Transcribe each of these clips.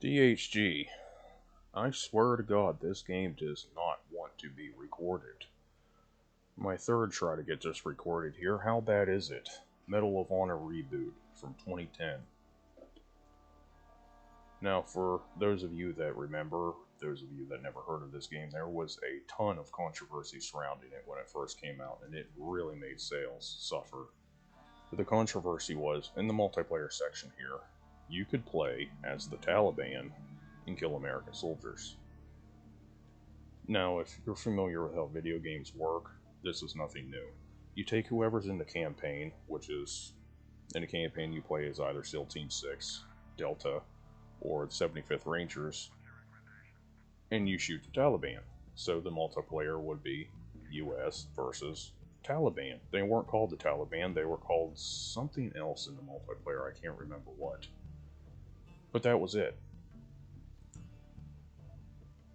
DHG. I swear to God, this game does not want to be recorded. My third try to get this recorded here. How bad is it? Medal of Honor reboot from 2010. Now, for those of you that remember, those of you that never heard of this game, there was a ton of controversy surrounding it when it first came out, and it really made sales suffer. But the controversy was, in the multiplayer section here, you could play as the Taliban and kill American soldiers. Now, if you're familiar with how video games work, this is nothing new. You take whoever's in the campaign, which is, in a campaign you play as either SEAL Team 6, Delta, or the 75th Rangers, and you shoot the Taliban. So the multiplayer would be US versus Taliban. They weren't called the Taliban, they were called something else in the multiplayer, I can't remember what. But that was it.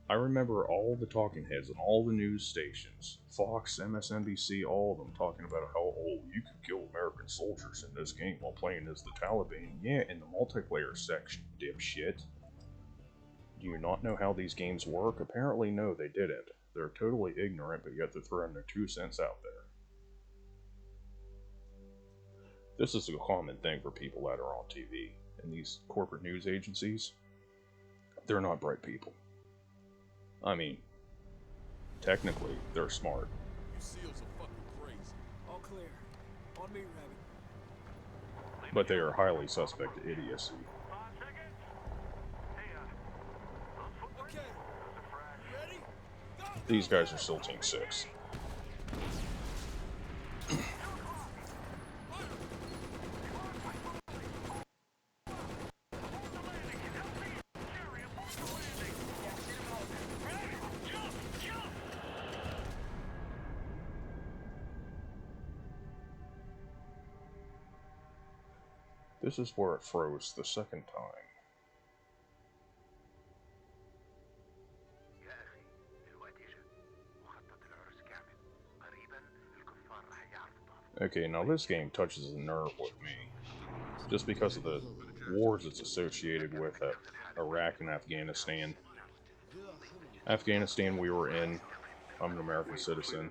I remember all the talking heads and all the news stations, Fox, MSNBC, all of them talking about how, oh, you could kill American soldiers in this game while playing as the Taliban. Yeah, in the multiplayer section, dipshit. Do you not know how these games work? Apparently no, they didn't. They're totally ignorant, but yet they're throwing their 2 cents out there. This is a common thing for people that are on TV, and these corporate news agencies, they're not bright people. I mean, technically, they're smart. You SEALs are fucking crazy. All clear. On me, Rabbit. But they are highly suspect idiocy. Okay. Ready? Go! These guys are still Team 6. This is where it froze the second time. Okay, now this game touches a nerve with me, just because of the wars it's associated with Iraq and Afghanistan. Afghanistan we were in. I'm an American citizen.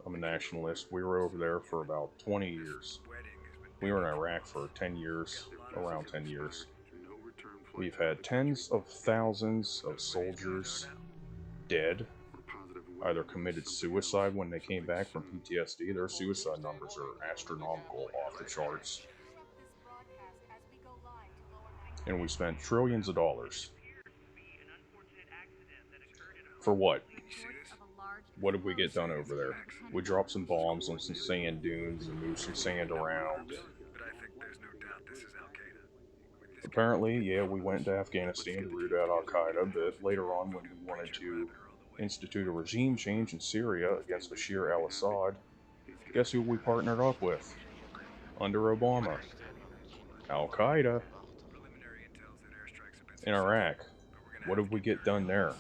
I'm a nationalist. We were over there for about 20 years. We were in Iraq for 10 years, around 10 years. We've had tens of thousands of soldiers dead, either committed suicide when they came back from PTSD. Their suicide numbers are astronomical, off the charts. And we spent trillions of dollars. For what? What did we get done over there? We dropped some bombs on some sand dunes and moved some sand around. But I think there's no doubt this is Al-Qaeda. Apparently, yeah, we went to Afghanistan to root out Al-Qaeda, but later on when we wanted to institute a regime change in Syria against Bashar al-Assad, guess who we partnered up with? Under Obama. Al-Qaeda. In Iraq. What did we get done there?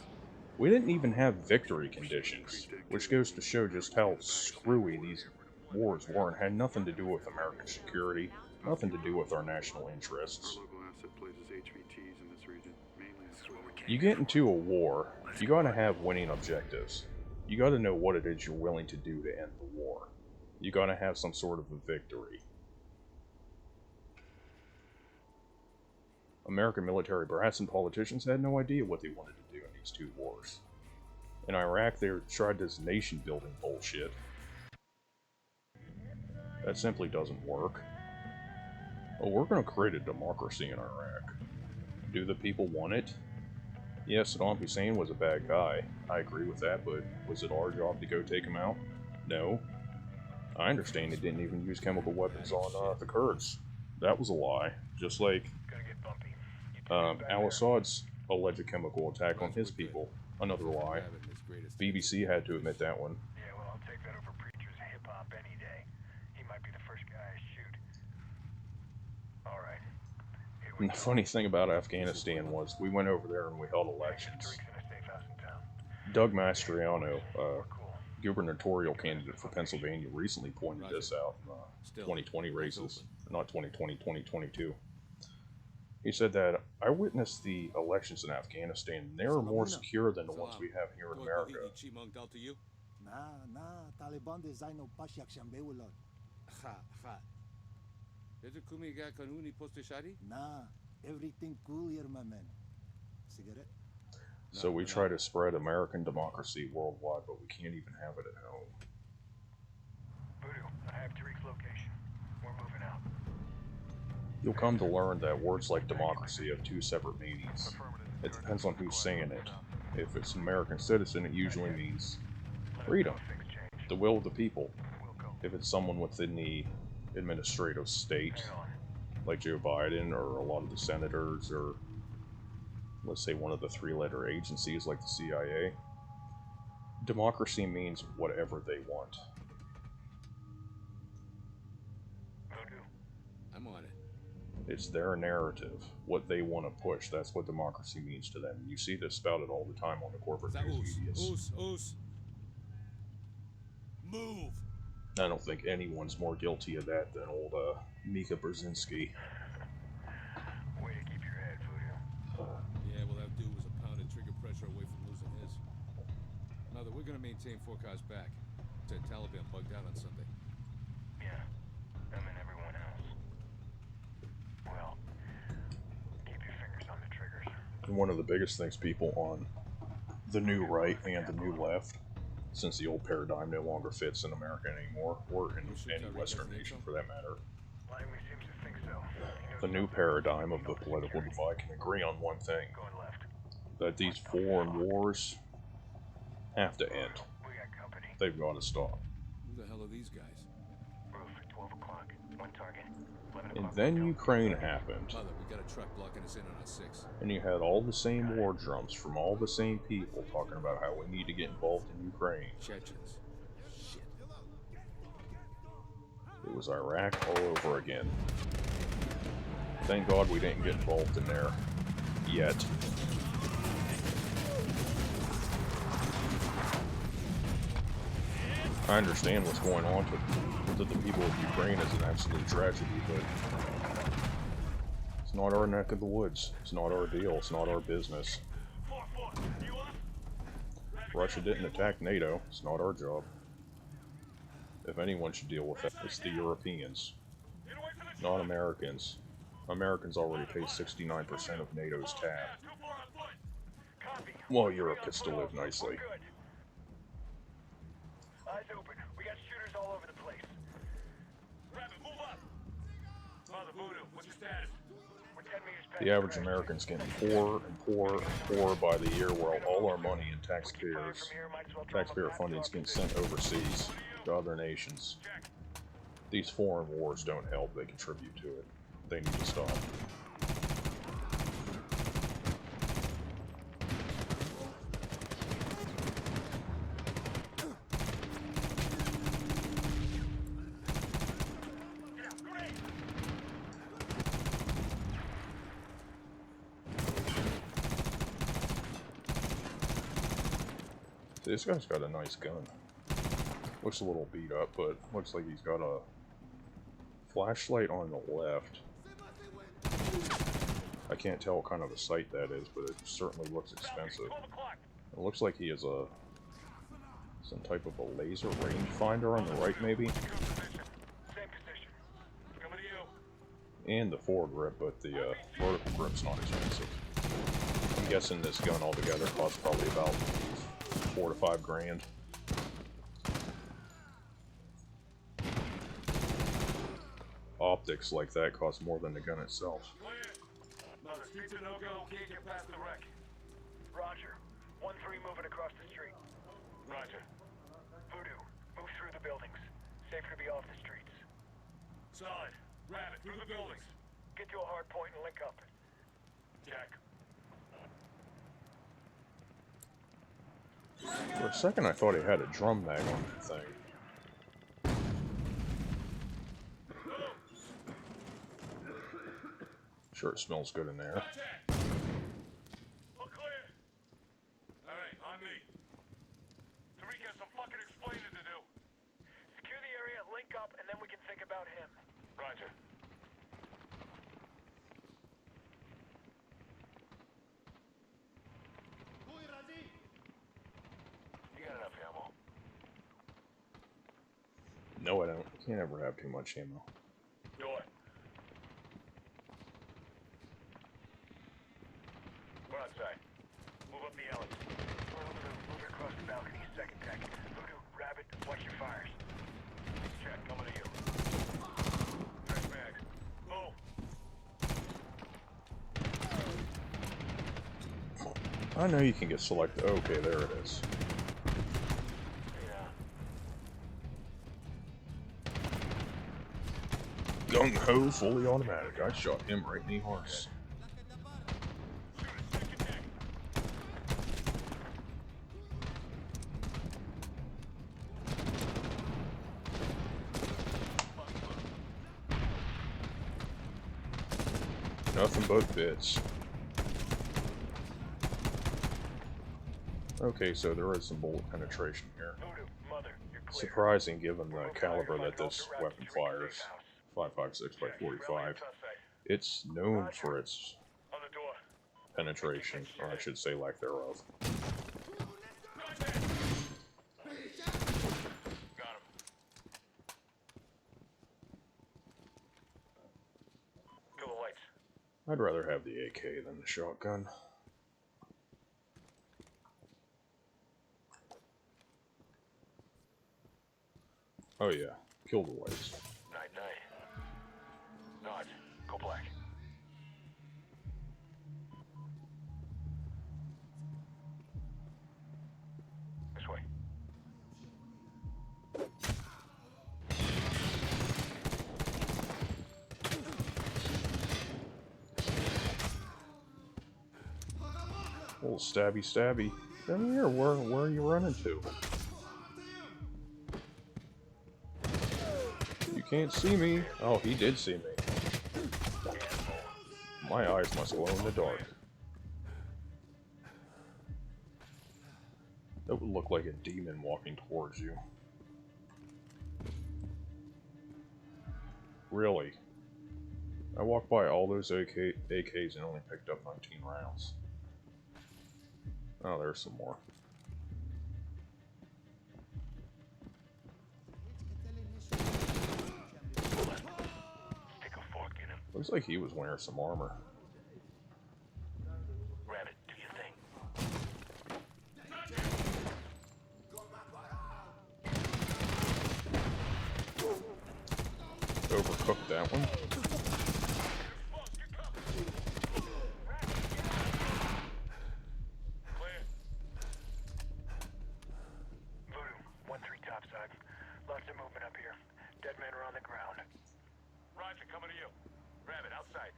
We didn't even have victory conditions, which goes to show just how screwy these wars were and had nothing to do with American security, nothing to do with our national interests. You get into a war, you gotta have winning objectives. You gotta know what it is you're willing to do to end the war. You gotta have some sort of a victory. American military brass and politicians had no idea what they wanted to do in these 2 wars. In Iraq, they tried this nation-building bullshit. That simply doesn't work. Oh, we're gonna create a democracy in Iraq. Do the people want it? Yes, Saddam Hussein was a bad guy. I agree with that, but was it our job to go take him out? No. I understand they didn't even use chemical weapons on the Kurds. That was a lie. Just like al-Assad's alleged chemical attack on his people. Another lie. BBC had to admit that one. Yeah, well, I'll take that over preachers of hip-hop any day. He might be the first guy I shoot. Alright. And the funny thing about Afghanistan was we went over there and we held elections. Doug Mastriano, gubernatorial candidate for Pennsylvania, recently pointed this out in the 2020 races. Not 2020, 2022. He said that I witnessed the elections in Afghanistan, and they are more secure than the ones we have here in America. Na, Taliban design no pasyak shambe ulot. Nah, everything cool here, my man. Cigarette? So we try to spread American democracy worldwide, but we can't even have it at home. Voodoo, I have Tariq's location. We're moving out. You'll come to learn that words like democracy have two separate meanings. It depends on who's saying it. If it's an American citizen, it usually means freedom, the will of the people. If it's someone within the administrative state, like Joe Biden or a lot of the senators, or let's say one of the three-letter agencies like the CIA, democracy means whatever they want. I'm on it. It's their narrative, what they want to push. That's what democracy means to them. You see this spouted all the time on the corporate news medias. Move! I don't think anyone's more guilty of that than old Mika Brzezinski. Way to keep your head, Voodoo. Yeah, well, that dude was a pound of trigger pressure away from losing his. Now that we're gonna maintain 4 cars back. The Taliban bugged out on Sunday. Yeah, them and everyone else. Well, keep your fingers on the triggers. And one of the biggest things people on the new right and the new left, since the old paradigm no longer fits in America anymore, or in any Western nation for that matter, Langley seems to think so. the new paradigm of the political divide can agree on one thing: Going left. that these foreign wars have to end. We got company. They've got to stop. Who the hell are these guys? Roof at 12 o'clock. One target. 11 And o'clock. then Ukraine happened, Mother, we got a truck blocking us in on our 6. and you had all the same war drums from all the same people talking about how we need to get involved in Ukraine. Chechens. Shit. It was Iraq all over again. Thank God we didn't get involved in there. Yet. I understand what's going on to the people of Ukraine as an absolute tragedy, but it's not our neck of the woods. It's not our deal. It's not our business. Russia didn't attack NATO. It's not our job. If anyone should deal with it, it's the Europeans, not Americans. Americans already pay 69% of NATO's tab, while Europe gets to live nicely. Eyes open. We got shooters all over the place. Rabbit, move up! Father Voodoo, what's your status? We're 10 meters past The average American's getting poorer and poorer and poorer by the year, while all our money and taxpayer funding is getting sent overseas to other nations. These foreign wars don't help, they contribute to it. They need to stop. See, this guy's got a nice gun. Looks a little beat up, but looks like he's got a flashlight on the left. I can't tell what kind of a sight that is, but it certainly looks expensive. It looks like he has some type of a laser rangefinder on the right, maybe? And the foregrip, but the vertical grip's not expensive. I'm guessing this gun altogether costs probably about 4 to 5 grand. Optics like that cost more than the gun itself. Mother, streets are no-go. Can't get past the wreck. Roger. 1-3 moving across the street. Roger. Voodoo, move through the buildings. Safer to be off the streets. Solid. Rabbit, through the buildings. Get to a hard point and link up. Jack. For a second I thought he had a drum mag on that thing. Sure, it smells good in there. All clear. Alright, on me. Tariq has some fucking explaining to do. Secure the area, link up, and then we can think about him. Roger. No, I don't. Can't ever have too much ammo. Door. We're outside. Move up the alley. Move across the balcony, second deck. Voodoo, Rabbit, watch your fires. Check, coming to you. Fresh mag. Move. I know you can get selected. Okay, there it is. Gung ho, fully automatic. I shot him right in the horse. Nothing but bits. Okay, so there is some bullet penetration here. Voodoo, Mother, you're clear. Surprising given the caliber that this weapon fires. 5.56 by 45. It's known for its On the door. penetration, or I should say lack thereof. Got him. Kill the lights. I'd rather have the AK than the shotgun. Oh yeah, kill the lights. Night, night. Nod, go black. This way. Little stabby stabby. Come here, where are you running to? You can't see me. Oh, he did see me. My eyes must glow in the dark. That would look like a demon walking towards you. Really? I walked by all those AKs and only picked up 19 rounds. Oh, there's some more. Stick a fork in him. Looks like he was wearing some armor. Rabbit, do your thing. Overcooked that one. Clear. Voodoo, 1-3 topside. Lots of movement up here. Dead men are on the ground. Roger, coming to you. Rabbit, outside.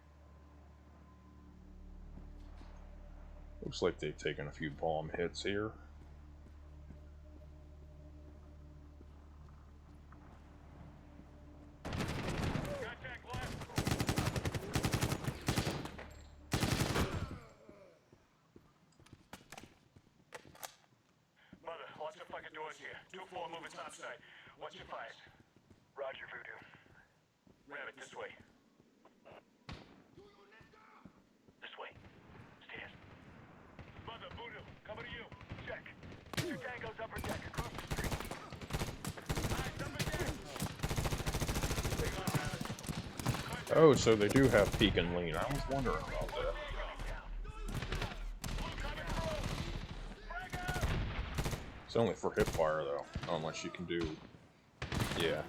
Looks like they've taken a few bomb hits here. Contact left. Mother, lots of fucking doors here. 2-4 moving topside. Watch your fires. Roger, Voodoo. Rabbit, this way. This way. Stairs. Mother, Voodoo, coming to you. Check. Two tangos upper deck across the street. Eyes upper deck. Big on Rabbit. Oh, so they do have peek and lean. I was wondering about that. It's only for hip fire though, unless you can do, yeah,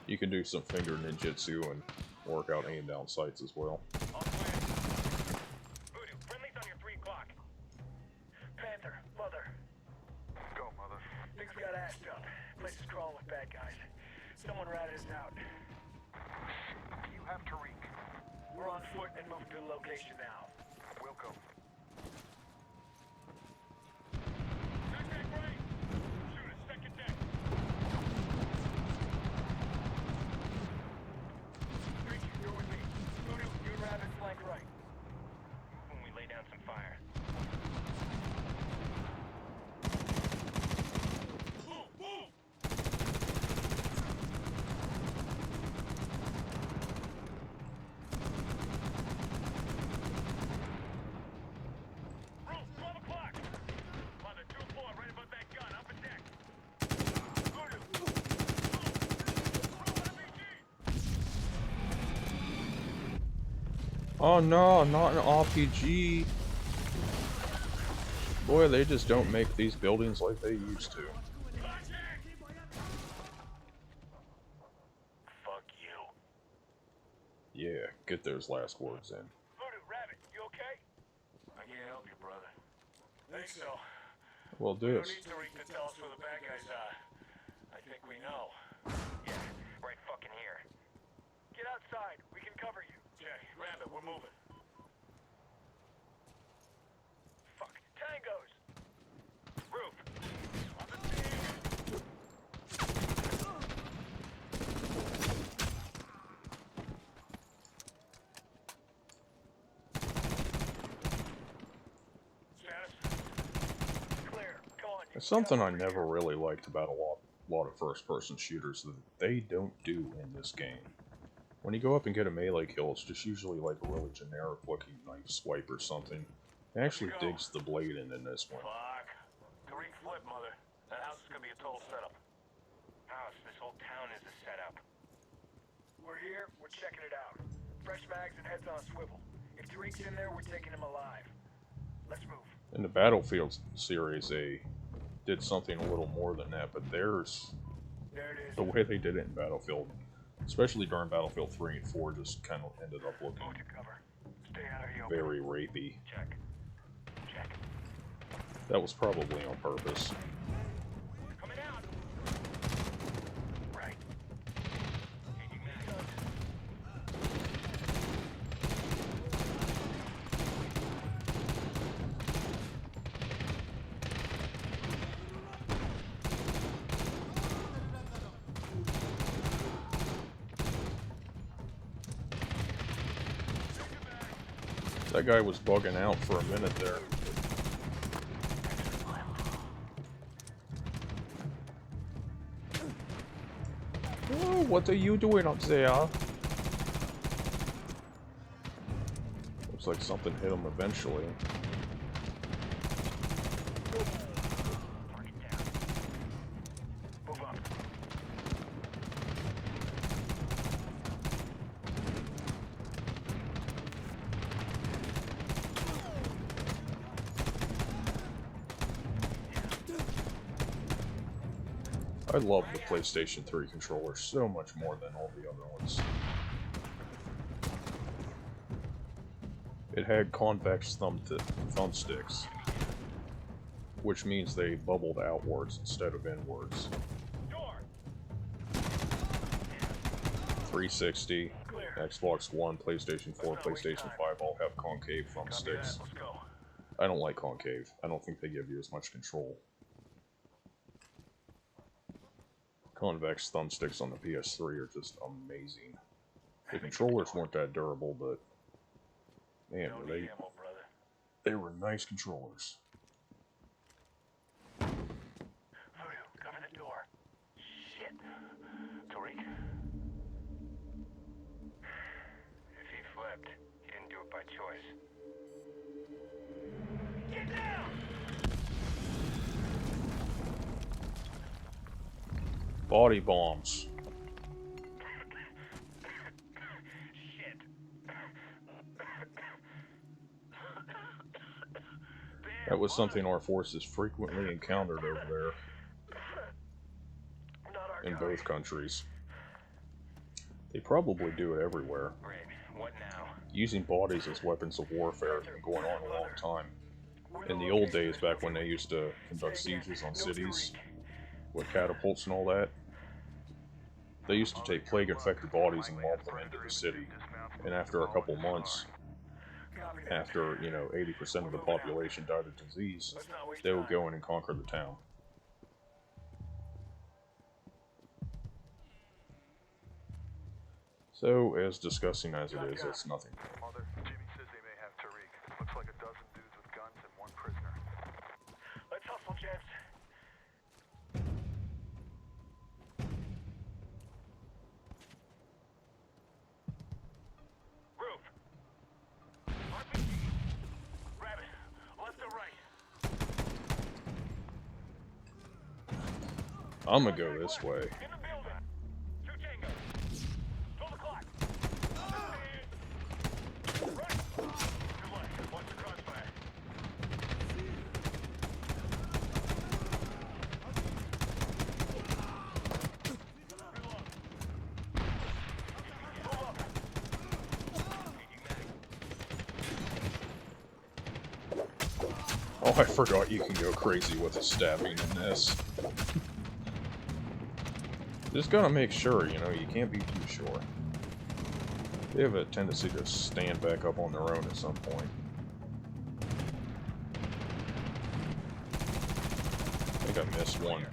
you can do some finger ninjutsu and work out aim down sights as well. All clear. Voodoo, friendly's on your 3 o'clock. Panther, Mother. Go, Mother. Things got assed up. Place is crawling with bad guys. Someone ratted us out. You have Tariq. We're on foot and moving to the location now. We'll go. Contact right. Shoot it, second deck. Creek, you're with me. Voodoo, you and Rabbit flank right. When we lay down some fire. Move, move. Oh no, not an RPG. Boy, they just don't make these buildings like they used to. Fuck you. Yeah, get those last words in. Voodoo, Rabbit, you okay? I can't help you, brother. Think so. Well, We don't this. need Tariq to tell us where the bad guys are. I think we know. Yeah, right fucking here. Get outside. We can cover you. Jay, Rabbit, we're moving. Fuck. Tangos. Roof. On the team. Status? Clear. Come on. It's something I never really liked about a lot of first-person shooters that they don't do in this game. When you go up and get a melee kill, it's just usually like a really generic-looking knife swipe or something. It actually digs the blade in this one. Fuck. Tariq flip, mother. That house is gonna be a total setup. House, this whole town is a setup. We're here. We're checking it out. Fresh mags and heads on a swivel. If Tariq's in there, we're taking him alive. Let's move. In the Battlefield series, they did something a little more than that, but There it is. the way they did it in Battlefield, especially during Battlefield 3 and 4, just kind of ended up looking Move to cover. Stay out of the open. very rapey. Check. Check. That was probably on purpose. Coming out. Right. Changing guns. That guy was bugging out for a minute there. Oh, what are you doing up there? Looks like something hit him eventually. Target down. Move up. I love the PlayStation 3 controller so much more than all the other ones. It had convex thumbsticks, which means they bubbled outwards instead of inwards. Door. 360, Clear. Xbox One, PlayStation 4, PlayStation 5 all have concave thumbsticks. Let's go. I don't like concave. I don't think they give you as much control. Convex thumbsticks on the PS3 are just amazing. The controllers weren't that durable, but man, Don't were need ammo, brother. they were nice controllers. Voodoo, cover the door. Shit. Tariq? If he flipped, he didn't do it by choice. Get down! Body bombs. Shit. That was something our forces frequently encountered over there Not our in guy. both countries. They probably do it everywhere. Great. What now? Using bodies as weapons of warfare has been going on a long time. In the old days, back when they used to conduct sieges on cities with catapults and all that, they used to take plague-infected bodies and lob them into the city. And after a couple months, after, 80% of the population died of disease, they would go in and conquer the town. So, as disgusting as it is, it's nothing. Mother, Jimmy says they may have Tariq. Looks like a dozen dudes with guns and one prisoner. Let's hustle, gents. Roof. RPG. Rabbit. Left or right? I'm gonna go this way. In the building. 2 Tango. Pull the clock. Right. Oh, I forgot you can go crazy with the stabbing in this. Just gotta make sure, you know, you can't be too sure. They have a tendency to stand back up on their own at some point. I think I missed one.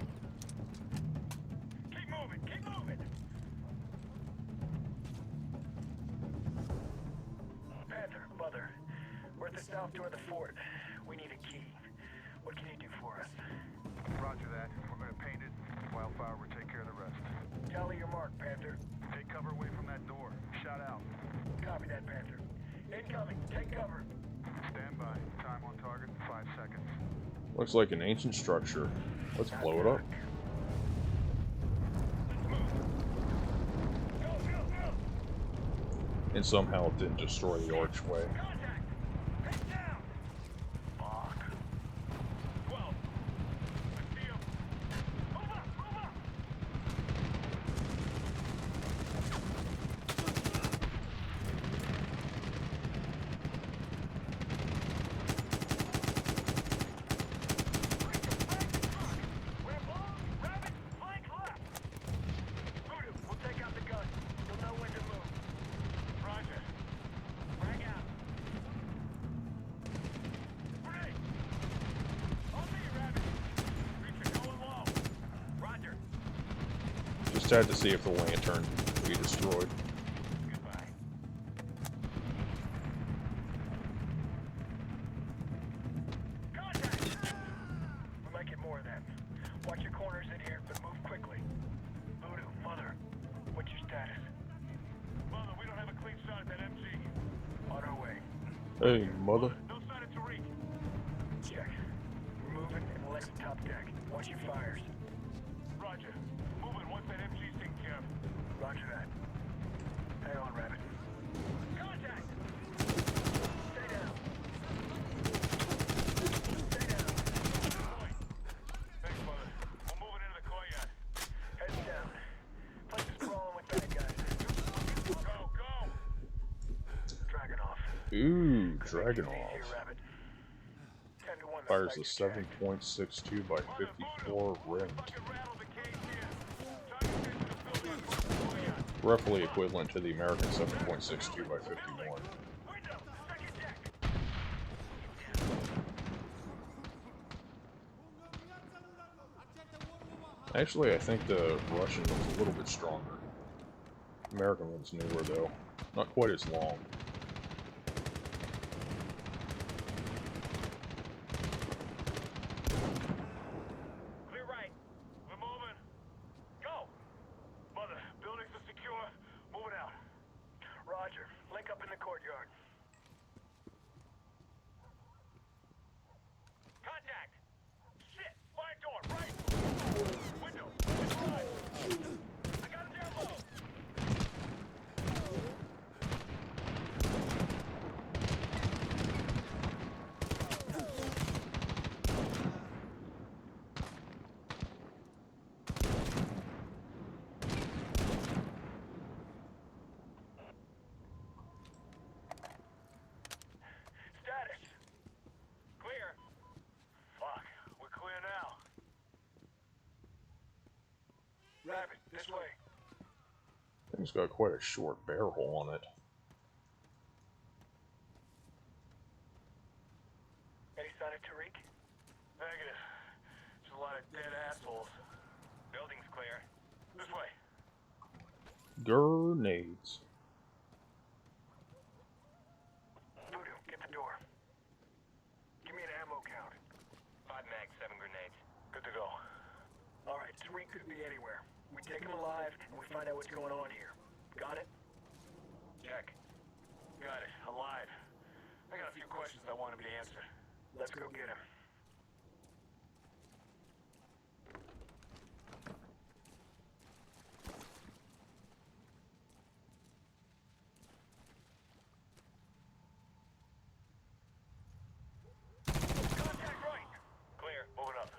Keep moving, keep moving. Panther, Mother, we're at the south door of the fort. We need a key. What can you do for us? Roger that. We're gonna paint it. Wildfire will take care of the rest. Tally your mark, Panther. Take cover away from that door. Shot out. Copy that, Panther. Incoming. Take cover. Stand by. Time on target, 5 seconds. Looks like an ancient structure. Let's blow it up. Go, go, go! And somehow it didn't destroy the archway. Contact! Head down! Fuck. 12. I see him. Move up, move up! We're blown. Rabbit, flank left. Voodoo, we'll take out the gun. You'll know when to move. Roger. Frag out. Grenade. On me, Rabbit. Reacher going low. Roger. Just had to see if the lantern would be destroyed. Goodbye. Contact! We might get more of them. Watch your corners in here, but move quickly. Voodoo, Mother, what's your status? Mother, we don't have a clean shot at that MG. On our way. Hey, mother. No sign of Tariq. Check. We're moving and we'll exit top deck. Watch your fires. Roger. Moving once that MG's taken care of. Roger that. Hang on, Rabbit. Contact! Stay down. Stay down. Thanks, Mother. We're moving into the courtyard. Heads down. Place is crawling with bad guys. Go, go! Dragon off. Ooh, Dragon Here, off. Rabbit. 10 to 1. Fires a 7.62 by 54 rim. Fucking rattle the cage here. Target station to build in the courtyard. Roughly equivalent to the American 7.62 by 51. Window! Second deck! Actually, I think the Russian one's a little bit stronger. American one's newer, though. Not quite as long. Clear right. We're moving. Go! Mother, buildings are secure. Moving out. Roger. Link up in the courtyard. Contact! Shit! Fire door, right! Window! Right. I got him down low! Status. Clear. Fuck, we're clear now. Rabbit, this way. Thing's got quite a short barrel on it. Any sign of Tariq? Negative. Just a lot of dead assholes. Building's clear. This way. Grenades. Voodoo, get the door. Give me an ammo count. 5 mags, 7 grenades. Good to go. Alright, Tariq could be anywhere. We take him alive, and we find out what's going on here. Got it? Check. Got it. Alive. I got a few questions I want him to answer. Let's go get him. Contact right! Clear. Moving up.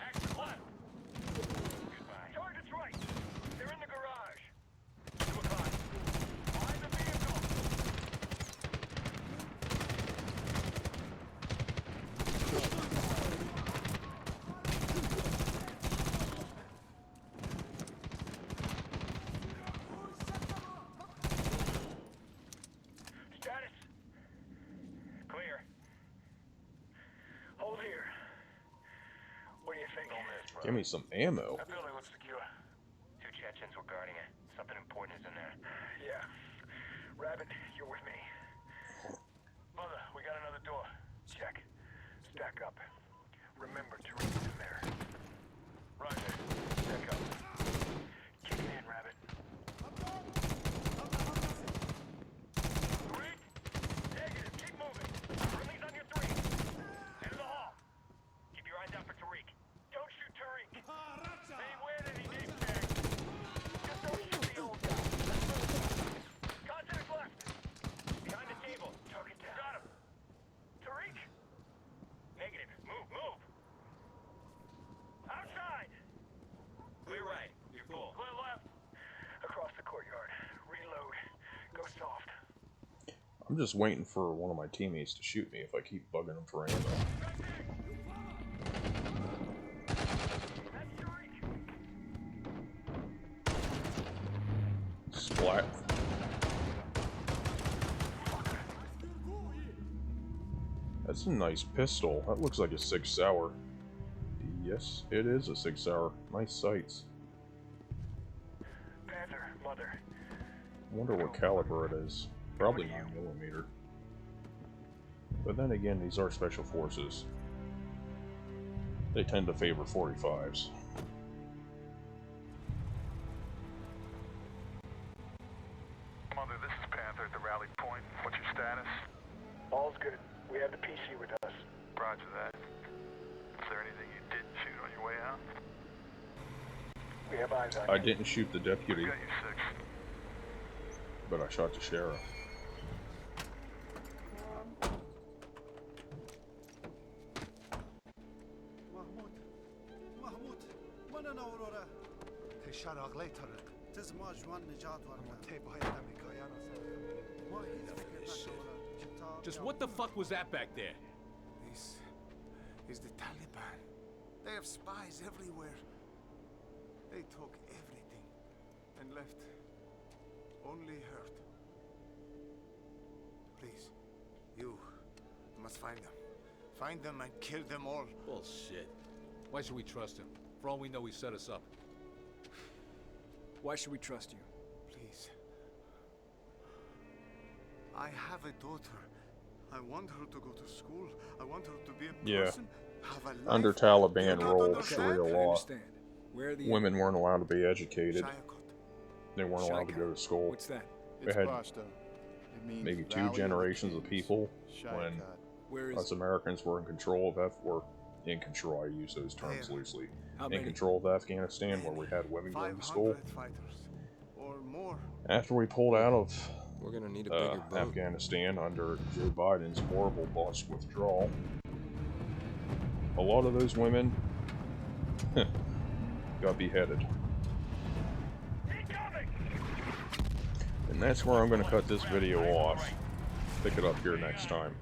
Action left! Goodbye. Target's right! They're in the garage! 2 o'clock. Behind the vehicle! Give me some ammo. That building looks secure. 2 Chechens were guarding it. Something important is in there. Yeah. Rabbit, you're with me. Mother, we got another door. Check. Stack up. Remember to reach in there. Roger. Stack up. Kick it in, Rabbit. Tariq? Negative. Keep moving. Friendly's on your 3. End of the hall. Keep your eyes out for Tariq. Don't shoot Tariq. Ain't wearing any name tag. Just don't shoot the old guy. Contact left. Behind the table. Target down. Got him. Tariq? Negative. Move. Outside. Clear right. You're full. Clear left. Across the courtyard. Reload. Go soft. I'm just waiting for one of my teammates to shoot me if I keep bugging them for ammo. That's Tariq. Splat. That's a nice pistol. That looks like a 6 Sauer. Yes, it is a 6 Sauer. Nice sights. Panther, Mother. Wonder what caliber it is. Probably 9mm. But then again, these are special forces. They tend to favor 45s. Mother, this is Panther at the rally point. What's your status? All's good. We have the PC with us. Roger that. Is there anything you didn't shoot on your way out? We have eyes on I you. didn't shoot the deputy, Got you 6. but I shot the sheriff. محمود من اورورا شراغ لیتر تز ما جوان نجات ورنا تی باید امریکایان ما هیچ فکر نکنم Just what the fuck was that back there? This is the Taliban. They have spies everywhere. They took everything and left only hurt. Please, you must find them. Find them and kill them all. Bullshit. Why should we trust him? For all we know, he set us up. Why should we trust you? Please. I have a daughter. I want her to go to school. I want her to be a person. Have a life. Under Taliban You don't rule, understand? Sharia I law, understand. Where are the women weren't allowed to be educated. Shayakot. They weren't allowed to go to school. What's that? They had maybe 2 generations of people when Where is us Americans were in control of I use those terms loosely. How In many? control of Afghanistan, where we had women going to school. 500 fighters or more. After we pulled out of We're gonna need a bigger boat. Afghanistan under Joe Biden's horrible botched withdrawal, a lot of those women got beheaded. And that's where I'm going to cut this video off. Pick it up here next time.